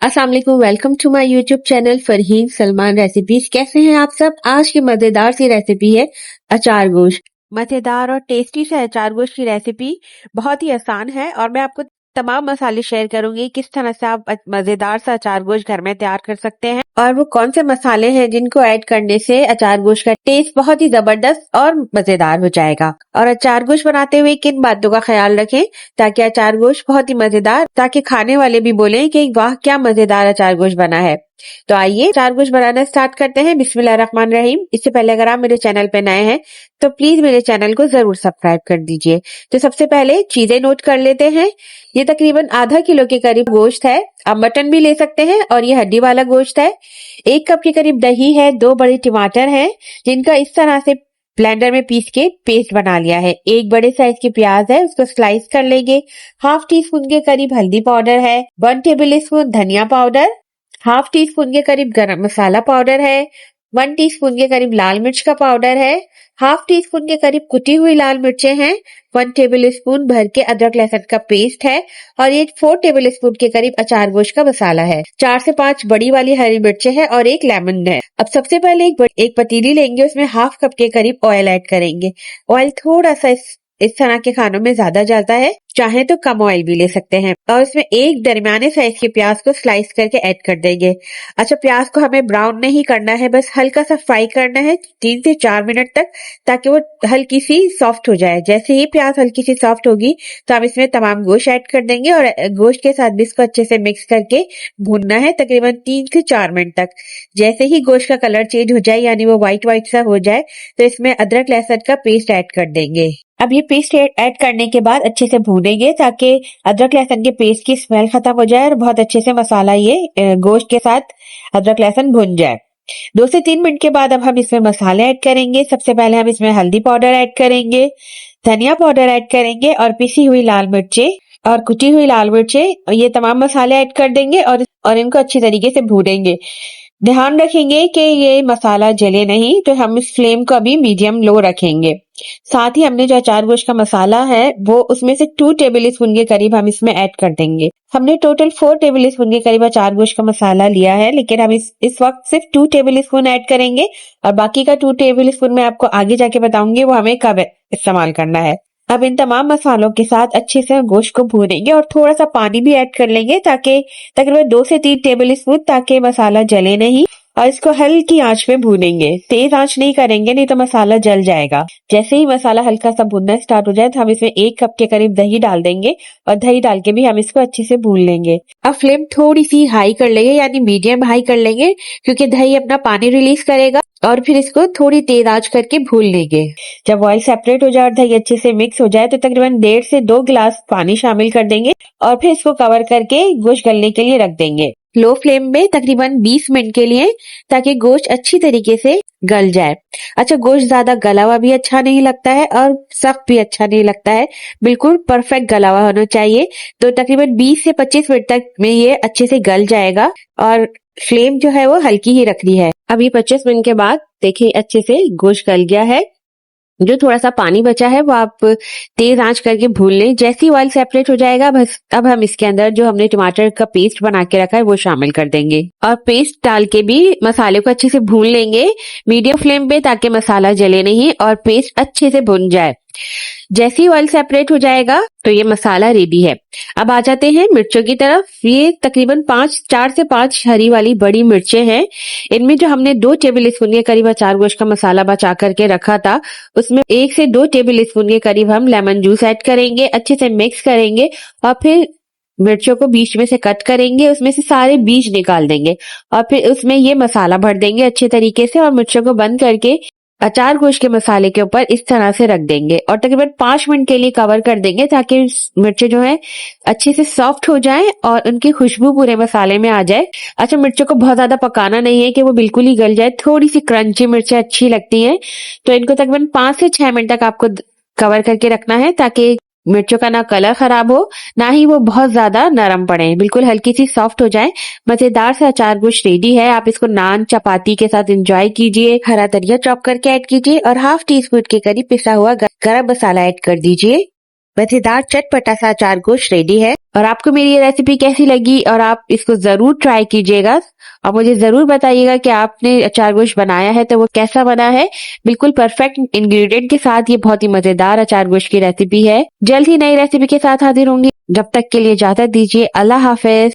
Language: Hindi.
अस्सलाम वालेकुम, welcome to my YouTube channel Farheen Salman recipes. कैसे हैं आप सब? आज की मजेदार सी रेसिपी है अचार गोश्त। मजेदार और टेस्टी से अचार गोश्त की रेसिपी बहुत ही आसान है और मैं आपको तमाम मसाले शेयर करूंगी किस तरह से आप मजेदार सा अचार गोश्त घर में तैयार कर सकते हैं और वो कौन से मसाले हैं जिनको ऐड करने से अचार गोश्त का टेस्ट बहुत ही जबरदस्त और मजेदार हो जाएगा। और अचार गोश्त बनाते हुए किन बातों का ख्याल रखें ताकि अचार गोश्त बहुत ही मजेदार, ताकि खाने वाले भी बोलें कि वाह क्या मजेदार अचार गोश्त बना है। तो आइए अचार गोश्त बनाना स्टार्ट करते हैं। बिस्मिल्लाहिर्रहमानिर्रहीम। इससे पहले अगर आप मेरे चैनल पे नए हैं तो प्लीज मेरे चैनल को जरूर सब्सक्राइब कर दीजिए। तो सबसे पहले चीजें नोट कर लेते हैं। ये तकरीबन आधा किलो के करीब गोश्त है। आप मटन भी ले सकते हैं और ये हड्डी वाला गोश्त है। 1 कप के करीब दही है। 2 बड़े टमाटर हैं जिनका इस तरह से ब्लेंडर में पीस के पेस्ट बना लिया है। 1 बड़े साइज की प्याज है, उसको स्लाइस कर लेंगे। हाफ टी स्पून के करीब हल्दी पाउडर है। 1 टेबल स्पून धनिया पाउडर, हाफ टी स्पून के करीब गरम मसाला पाउडर है। 1 टीस्पून के करीब लाल मिर्च का पाउडर है। हाफ टी स्पून के करीब कुटी हुई लाल मिर्चें हैं। 1 टेबल स्पून भर के अदरक लहसुन का पेस्ट है और ये 4 टेबल स्पून के करीब अचार गोश्त का मसाला है। 4 से 5 बड़ी वाली हरी मिर्चें हैं और 1 लेमन है। अब सबसे पहले एक पतीली लेंगे, उसमें हाफ कप के करीब ऑयल ऐड करेंगे। ऑयल थोड़ा सा इस तरह के खानों में ज्यादा जाता है, चाहे तो कम ऑयल भी ले सकते हैं। और इसमें 1 दरमियाने साइज के प्याज को स्लाइस करके ऐड कर देंगे। अच्छा, प्याज को हमें ब्राउन नहीं करना है, बस हल्का सा फ्राई करना है 3 से 4 मिनट तक, ताकि वो हल्की सी सॉफ्ट हो जाए। जैसे ही प्याज हल्की सी सॉफ्ट होगी तो हम इसमें तमाम गोश्त ऐड कर देंगे और गोश्त के साथ भी इसको अच्छे से मिक्स करके भूनना है तकरीबन 3 से 4 मिनट तक। जैसे ही गोश्त का कलर चेंज हो जाए, यानी वो व्हाइट व्हाइट सा हो जाए, तो इसमें अदरक लहसुन का पेस्ट ऐड कर देंगे। अब ये पेस्ट ऐड करने के बाद अच्छे से भूनेंगे ताकि अदरक लहसुन के पेस्ट की स्मेल खत्म हो जाए और बहुत अच्छे से मसाला ये गोश्त के साथ अदरक लहसुन भुन जाए। 2 से 3 मिनट के बाद अब हम इसमें मसाले ऐड करेंगे। सबसे पहले हम इसमें हल्दी पाउडर ऐड करेंगे, धनिया पाउडर ऐड करेंगे और पिसी हुई लाल मिर्चें और कुटी हुई लाल मिर्चें, ये तमाम मसाले ऐड कर देंगे और इनको अच्छी तरीके से भूनेंगे। ध्यान रखेंगे कि ये मसाला जले नहीं, तो हम इस फ्लेम को अभी मीडियम लो रखेंगे। साथ ही हमने जो अचार गोश्त का मसाला है वो उसमें से 2 टेबल स्पून के करीब हम इसमें ऐड कर देंगे। हमने टोटल 4 टेबल स्पून के करीब अचार गोश्त का मसाला लिया है, लेकिन हम इस वक्त सिर्फ 2 टेबल स्पून ऐड करेंगे और बाकी का 2 टेबल स्पून मैं आपको आगे जाके बताऊंगी वो हमें कब इस्तेमाल करना है। अब इन तमाम मसालों के साथ अच्छे से गोश्त को भूनेंगे और थोड़ा सा पानी भी ऐड कर लेंगे ताकि तकरीबन 2 से 3 टेबल स्पून, ताकि मसाला जले नहीं। और इसको हल्की आंच पे भूनेंगे, तेज आंच नहीं करेंगे, नहीं तो मसाला जल जाएगा। जैसे ही मसाला हल्का सा भुनना स्टार्ट हो जाए तो हम इसमें 1 कप के करीब दही डाल देंगे और दही डाल के भी हम इसको अच्छे से भून लेंगे। अब फ्लेम थोड़ी सी हाई कर लेंगे, यानी मीडियम हाई कर लेंगे, क्योंकि दही अपना पानी रिलीज करेगा और फिर इसको थोड़ी तेज आंच करके भून लेंगे। जब ऑयल सेपरेट हो जाए और दही अच्छे से मिक्स हो जाए तो तकरीबन 1.5 से 2 गिलास पानी शामिल कर देंगे और फिर इसको कवर करके गोश्त गलने के लिए रख देंगे लो फ्लेम में तकरीबन 20 मिनट के लिए, ताकि गोश्त अच्छी तरीके से गल जाए। अच्छा, गोश्त ज्यादा गला हुआ भी अच्छा नहीं लगता है और सख्त भी अच्छा नहीं लगता है, बिल्कुल परफेक्ट गला हुआ होना चाहिए। तो तकरीबन 20 से 25 मिनट तक में ये अच्छे से गल जाएगा और फ्लेम जो है वो हल्की ही रखनी है। अभी 25 मिनट के बाद देखिए अच्छे से गोश्त गल गया है। जो थोड़ा सा पानी बचा है वो आप तेज आंच करके भून लें। जैसे ही ऑयल सेपरेट हो जाएगा बस अब हम इसके अंदर जो हमने टमाटर का पेस्ट बना के रखा है वो शामिल कर देंगे और पेस्ट डाल के भी मसाले को अच्छे से भून लेंगे मीडियम फ्लेम पे, ताकि मसाला जले नहीं और पेस्ट अच्छे से भुन जाए। जैसे ही ऑयल सेपरेट हो जाएगा तो ये मसाला रेडी है। अब आ जाते हैं मिर्चों की तरफ। ये तकरीबन 4 से 5 हरी वाली बड़ी मिर्चें हैं। इनमें जो हमने 2 टेबल स्पून के करीब अचार गोश्त का मसाला बचा करके रखा था उसमें 1 से 2 टेबल स्पून के करीब हम लेमन जूस ऐड करेंगे, अच्छे से मिक्स करेंगे और फिर मिर्चों को बीच में से कट करेंगे, उसमें से सारे बीज निकाल देंगे और फिर उसमें ये मसाला भर देंगे अच्छे तरीके से और मिर्चों को बंद करके अचार गोश्त के मसाले के ऊपर इस तरह से रख देंगे और तकरीबन 5 मिनट के लिए कवर कर देंगे ताकि मिर्चें जो है अच्छे से सॉफ्ट हो जाएं और उनकी खुशबू पूरे मसाले में आ जाए। अच्छा, मिर्चों को बहुत ज्यादा पकाना नहीं है कि वो बिल्कुल ही गल जाए, थोड़ी सी क्रंची मिर्चें अच्छी लगती हैं, तो इनको तकरीबन 5 से 6 मिनट तक आपको कवर करके रखना है ताकि मिर्चों का ना कलर खराब हो ना ही वो बहुत ज्यादा नरम पड़े, बिल्कुल हल्की सी सॉफ्ट हो जाए। मजेदार से अचार गोश्त रेडी है। आप इसको नान चपाती के साथ एंजॉय कीजिए। हरा धनिया चॉप करके ऐड कीजिए और हाफ टी स्पून के करीब पिसा हुआ गरम मसाला ऐड कर दीजिए मजेदार चटपटा सा अचार गोश्त रेडी है। और आपको मेरी ये रेसिपी कैसी लगी और आप इसको जरूर ट्राई कीजिएगा और मुझे जरूर बताइएगा कि आपने अचार गोश्त बनाया है तो वो कैसा बना है। बिल्कुल परफेक्ट इंग्रेडिएंट के साथ ये बहुत ही मजेदार अचार गोश्त की रेसिपी है। जल्द ही नई रेसिपी के साथ हाजिर होंगी। जब तक के लिए इजाजत दीजिए। अल्लाह हाफिज।